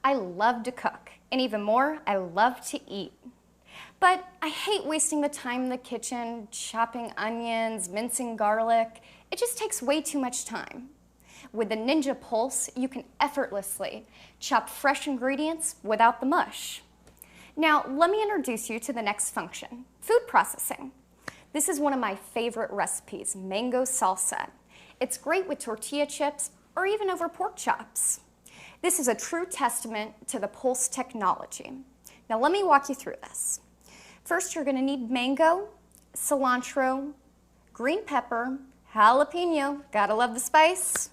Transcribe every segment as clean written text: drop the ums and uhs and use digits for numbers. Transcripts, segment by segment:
I love to cook, and even more, I love to eat. But I hate wasting the time in the kitchen, chopping onions, mincing garlic. It just takes way too much time. With the Ninja Pulse, you can effortlessly chop fresh ingredients without the mush. Now, let me introduce you to the next function, food processing. This is one of my favorite recipes, mango salsa. It's great with tortilla chips or even over pork chops. This is a true testament to the Pulse technology. Now, let me walk you through this. First, you're going to need mango, cilantro, green pepper, jalapeno, gotta love the spice,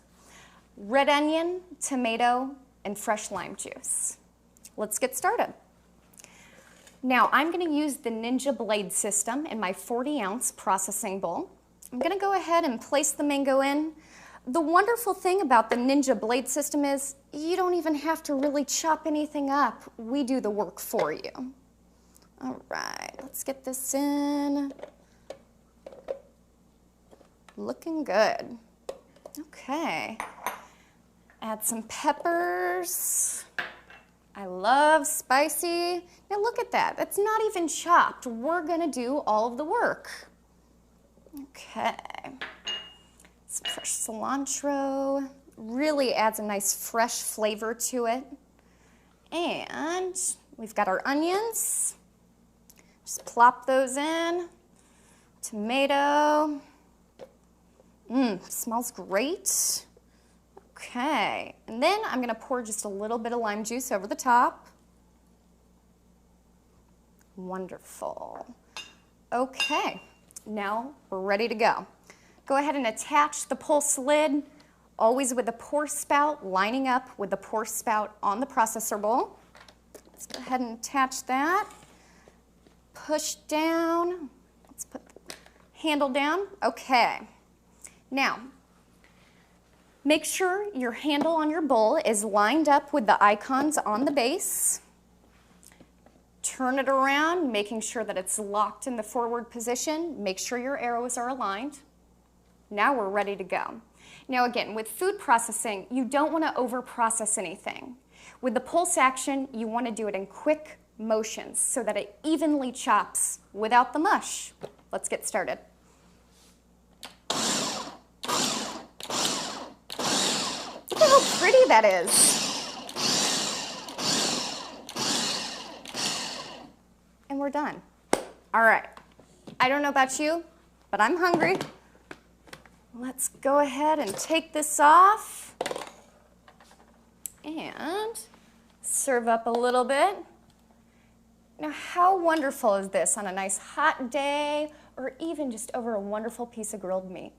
red onion, tomato, and fresh lime juice. Let's get started. Now, I'm going to use the Ninja Blade system in my 40-ounce processing bowl. I'm going to go ahead and place the mango in. The wonderful thing about the Ninja Blade system is you don't even have to really chop anything up. We do the work for you. All right, let's get this in. Looking good. Okay. Add some peppers. I love spicy. Now look at that. That's not even chopped. We're gonna do all of the work. Okay. Some fresh cilantro. Really adds a nice fresh flavor to it. And we've got our onions. Just plop those in. Tomato. Smells great. Okay, and then I'm gonna pour just a little bit of lime juice over the top. Wonderful. Okay, now we're ready to go. Go ahead and attach the Pulse lid, always with the pour spout lining up with the pour spout on the processor bowl. Let's go ahead and attach that. Push down. Let's put the handle down. Okay. Now, make sure your handle on your bowl is lined up with the icons on the base. Turn it around, making sure that it's locked in the forward position. Make sure your arrows are aligned. Now we're ready to go. Now again, with food processing, you don't want to over-process anything. With the Pulse action, you want to do it in quick motions so that it evenly chops without the mush. Let's get started. Look at how pretty that is. And we're done. All right. I don't know about you, but I'm hungry. Let's go ahead and take this off and serve up a little bit. Now, how wonderful is this on a nice hot day or even just over a wonderful piece of grilled meat?